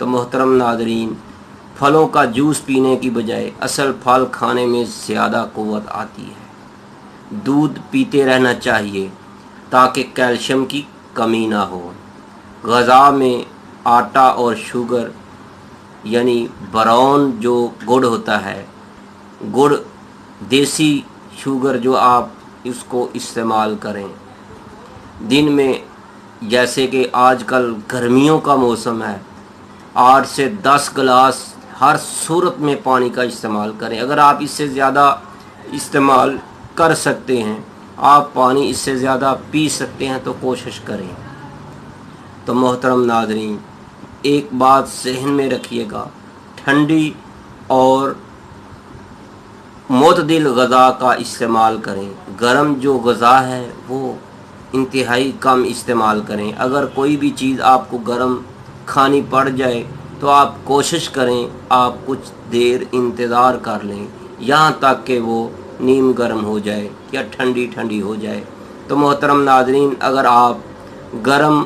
تو محترم ناظرین، پھلوں کا جوس پینے کی بجائے اصل پھل کھانے میں زیادہ قوت آتی ہے۔ دودھ پیتے رہنا چاہیے تاکہ کیلشیم کی کمی نہ ہو۔ غذا میں آٹا اور شوگر یعنی براؤن جو گڑ ہوتا ہے، گڑ دیسی شوگر جو آپ اس کو استعمال کریں دن میں، جیسے کہ آج کل گرمیوں کا موسم ہے، 8 سے 10 گلاس ہر صورت میں پانی کا استعمال کریں۔ اگر آپ اس سے زیادہ استعمال کر سکتے ہیں، آپ پانی اس سے زیادہ پی سکتے ہیں تو کوشش کریں۔ تو محترم ناظرین، ایک بات ذہن میں رکھیے گا، ٹھنڈی اور معتدل غذا کا استعمال کریں۔ گرم جو غذا ہے وہ انتہائی کم استعمال کریں۔ اگر کوئی بھی چیز آپ کو گرم کھانی پڑ جائے تو آپ کوشش کریں آپ کچھ دیر انتظار کر لیں یہاں تک کہ وہ نیم گرم ہو جائے یا ٹھنڈی ہو جائے۔ تو محترم ناظرین، اگر آپ گرم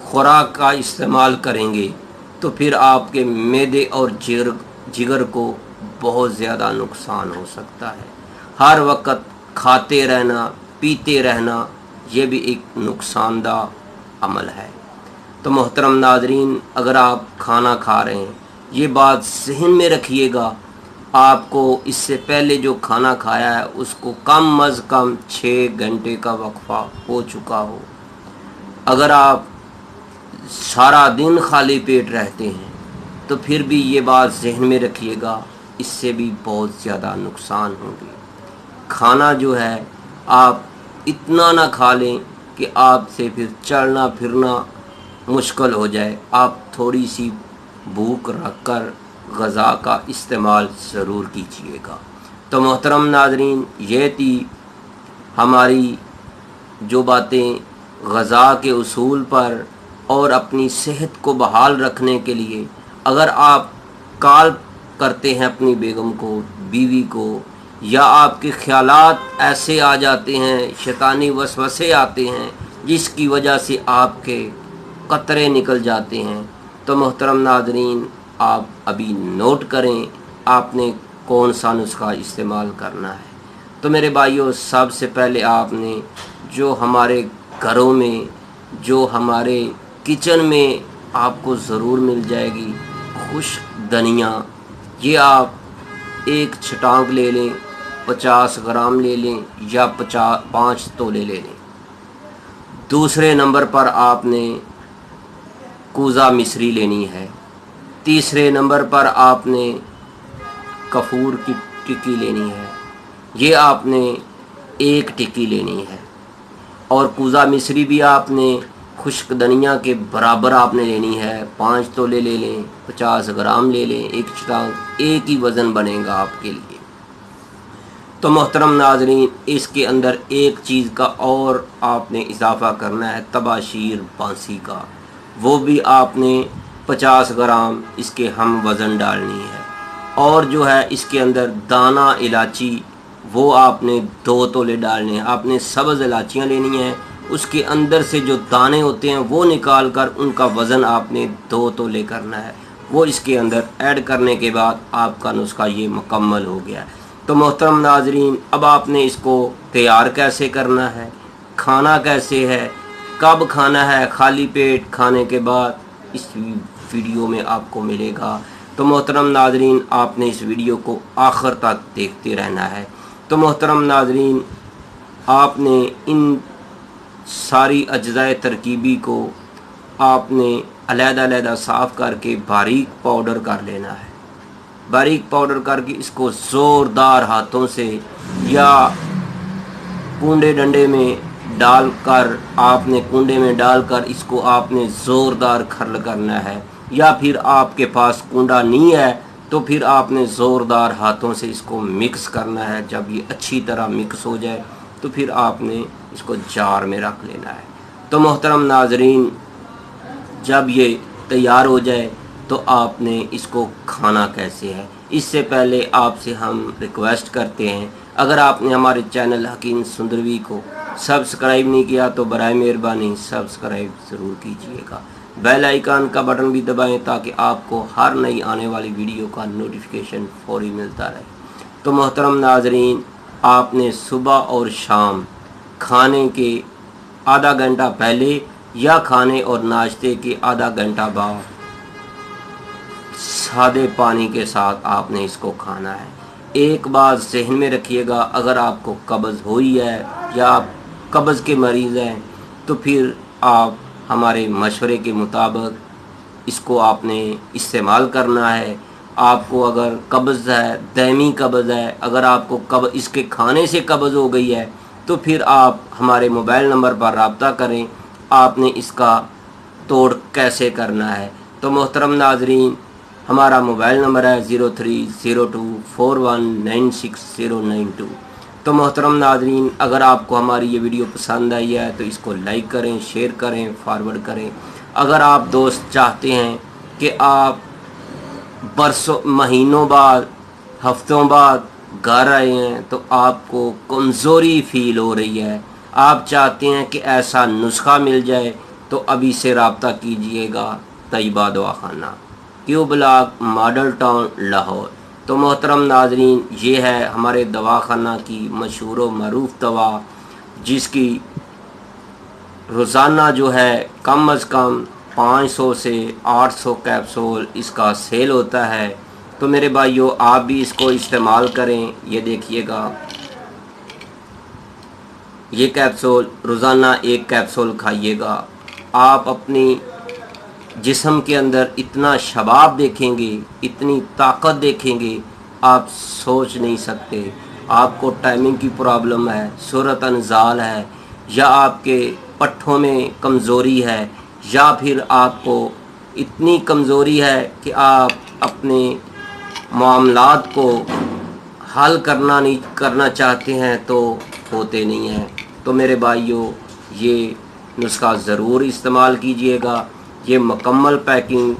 خوراک کا استعمال کریں گے تو پھر آپ کے معدے اور جگر کو بہت زیادہ نقصان ہو سکتا ہے۔ ہر وقت کھاتے رہنا، پیتے رہنا، یہ بھی ایک نقصان دہ عمل ہے۔ تو محترم ناظرین، اگر آپ کھانا کھا رہے ہیں، یہ بات ذہن میں رکھیے گا، آپ کو اس سے پہلے جو کھانا کھایا ہے اس کو کم از کم 6 گھنٹے کا وقفہ ہو چکا ہو۔ اگر آپ سارا دن خالی پیٹ رہتے ہیں تو پھر بھی یہ بات ذہن میں رکھیے گا، اس سے بھی بہت زیادہ نقصان ہوں گے۔ کھانا جو ہے آپ اتنا نہ کھا لیں کہ آپ سے پھر چلنا پھرنا مشکل ہو جائے۔ آپ تھوڑی سی بھوک رکھ کر غذا کا استعمال ضرور کیجیے گا۔ تو محترم ناظرین، یہ تھی ہماری جو باتیں غذا کے اصول پر اور اپنی صحت کو بحال رکھنے کے لیے۔ اگر آپ کال کرتے ہیں اپنی بیگم کو، بیوی کو، یا آپ کے خیالات ایسے آ جاتے ہیں، شیطانی وسوسے آتے ہیں جس کی وجہ سے آپ کے قطرے نکل جاتے ہیں، تو محترم ناظرین آپ ابھی نوٹ کریں آپ نے کون سا نسخہ استعمال کرنا ہے۔ تو میرے بھائیوں، سب سے پہلے آپ نے جو ہمارے گھروں میں، جو ہمارے کچن میں آپ کو ضرور مل جائے گی، خشک دھنیا، یہ آپ ایک چھٹانک لے لیں، 50 گرام لے لیں یا 5 تولے لے لیں۔ دوسرے نمبر پر آپ نے کوزہ مصری لینی ہے۔ تیسرے نمبر پر آپ نے کفور کی ٹکی لینی ہے، یہ آپ نے 1 ٹکی لینی ہے۔ اور کوزہ مصری بھی آپ نے خشک دھنیا کے برابر آپ نے لینی ہے، 5 تولے لے لیں، 50 گرام لے لیں، ایک چھٹانک، ایک ہی وزن بنے گا آپ کے لیے۔ تو محترم ناظرین، اس کے اندر ایک چیز کا اور آپ نے اضافہ کرنا ہے، تباشیر بانسی کا، وہ بھی آپ نے 50 گرام اس کے ہم وزن ڈالنی ہے۔ اور جو ہے اس کے اندر دانہ الائچی، وہ آپ نے 2 تولے ڈالنے ہیں۔ آپ نے سبز الائچیاں لینی ہیں، اس کے اندر سے جو دانے ہوتے ہیں وہ نکال کر ان کا وزن آپ نے 2 تولے کرنا ہے، وہ اس کے اندر ایڈ کرنے کے بعد آپ کا نسخہ یہ مکمل ہو گیا ہے۔ تو محترم ناظرین، اب آپ نے اس کو تیار کیسے کرنا ہے، کھانا کیسے ہے، کب کھانا ہے، خالی پیٹ کھانے کے بعد، اس ویڈیو میں آپ کو ملے گا۔ تو محترم ناظرین، آپ نے اس ویڈیو کو آخر تک دیکھتے رہنا ہے۔ تو محترم ناظرین، آپ نے ان ساری اجزائے ترکیبی کو آپ نے علیحدہ علیحدہ صاف کر کے باریک پاؤڈر کر لینا ہے۔ باریک پاؤڈر کر کے اس کو زوردار ہاتھوں سے یا کنڈے ڈنڈے میں ڈال کر، آپ نے کنڈے میں ڈال کر اس کو آپ نے زوردار کھرل کرنا ہے، یا پھر آپ کے پاس کنڈا نہیں ہے تو پھر آپ نے زوردار ہاتھوں سے اس کو مکس کرنا ہے۔ جب یہ اچھی طرح مکس ہو جائے تو پھر آپ نے اس کو جار میں رکھ لینا ہے۔ تو محترم ناظرین، جب یہ تیار ہو جائے تو آپ نے اس کو کھانا کیسے ہے، اس سے پہلے آپ سے ہم ریکویسٹ کرتے ہیں، اگر آپ نے ہمارے چینل حکیم سندروی کو سبسکرائب نہیں کیا تو برائے مہربانی سبسکرائب ضرور کیجیے گا۔ بیل آئیکن کا بٹن بھی دبائیں تاکہ آپ کو ہر نئی آنے والی ویڈیو کا نوٹیفیکیشن فوری ملتا رہے۔ تو محترم ناظرین، آپ نے صبح اور شام کھانے کے آدھا گھنٹہ پہلے یا کھانے اور ناشتے کے آدھا گھنٹہ بعد سادے پانی کے ساتھ آپ نے اس کو کھانا ہے۔ ایک بات ذہن میں رکھیے گا، اگر آپ کو قبض ہوئی ہے یا آپ قبض کے مریض ہیں تو پھر آپ ہمارے مشورے کے مطابق اس کو آپ نے استعمال کرنا ہے۔ آپ کو اگر قبض ہے، دائمی قبض ہے، اگر آپ کو اس کے کھانے سے قبض ہو گئی ہے تو پھر آپ ہمارے موبائل نمبر پر رابطہ کریں، آپ نے اس کا توڑ کیسے کرنا ہے۔ تو محترم ناظرین، ہمارا موبائل نمبر ہے 0302419692۔ تو محترم ناظرین، اگر آپ کو ہماری یہ ویڈیو پسند آئی ہے تو اس کو لائک کریں، شیئر کریں، فارورڈ کریں۔ اگر آپ دوست چاہتے ہیں کہ آپ برسوں مہینوں بعد ہفتوں بعد گھر آئے ہیں تو آپ کو کمزوری فیل ہو رہی ہے، آپ چاہتے ہیں کہ ایسا نسخہ مل جائے تو ابھی سے رابطہ کیجئے گا طیبہ دواخانہ، کیو بلاک، ماڈل ٹاؤن، لاہور۔ تو محترم ناظرین، یہ ہے ہمارے دواخانہ کی مشہور و معروف دوا، جس کی روزانہ جو ہے کم از کم 500 سے 800 کیپسول اس کا سیل ہوتا ہے۔ تو میرے بھائیو، آپ بھی اس کو استعمال کریں۔ یہ دیکھیے گا، یہ کیپسول روزانہ ایک کیپسول کھائیے گا، آپ اپنی جسم کے اندر اتنا شباب دیکھیں گے، اتنی طاقت دیکھیں گے، آپ سوچ نہیں سکتے۔ آپ کو ٹائمنگ کی پرابلم ہے، صورت انزال ہے، یا آپ کے پٹھوں میں کمزوری ہے، یا پھر آپ کو اتنی کمزوری ہے کہ آپ اپنے معاملات کو حل کرنا چاہتے ہیں تو ہوتے نہیں ہیں۔ تو میرے بھائیوں، یہ نسخہ ضرور استعمال کیجئے گا۔ یہ مکمل پیکنگ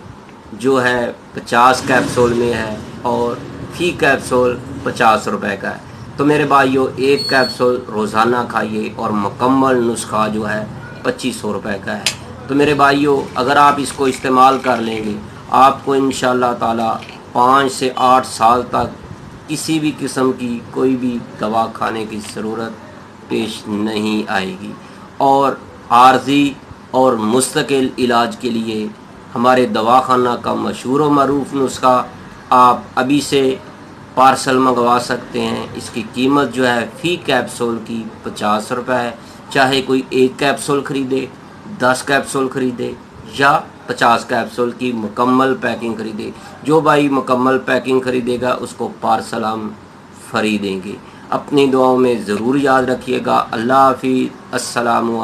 جو ہے 50 کیپسول میں ہے اور فی کیپسول 50 روپے کا ہے۔ تو میرے بھائیوں، ایک کیپسول روزانہ کھائیے اور مکمل نسخہ جو ہے 2500 روپے کا ہے۔ تو میرے بھائیوں، اگر آپ اس کو استعمال کر لیں گے، آپ کو انشاءاللہ تعالی 5 سے 8 سال تک کسی بھی قسم کی کوئی بھی دوا کھانے کی ضرورت پیش نہیں آئے گی، اور عارضی اور مستقل علاج کے لیے ہمارے دواخانہ کا مشہور و معروف نسخہ آپ ابھی سے پارسل منگوا سکتے ہیں۔ اس کی قیمت جو ہے فی کیپسول کی 50 روپے ہے، چاہے کوئی ایک کیپسول خریدے، 10 کیپسول خریدے یا 50 کیپسول کی مکمل پیکنگ خریدے۔ جو بھائی مکمل پیکنگ خریدے گا اس کو پارسل ہم فری دیں گے۔ اپنی دعاؤں میں ضرور یاد رکھیے گا۔ اللہ حافظ، السلام علیکم۔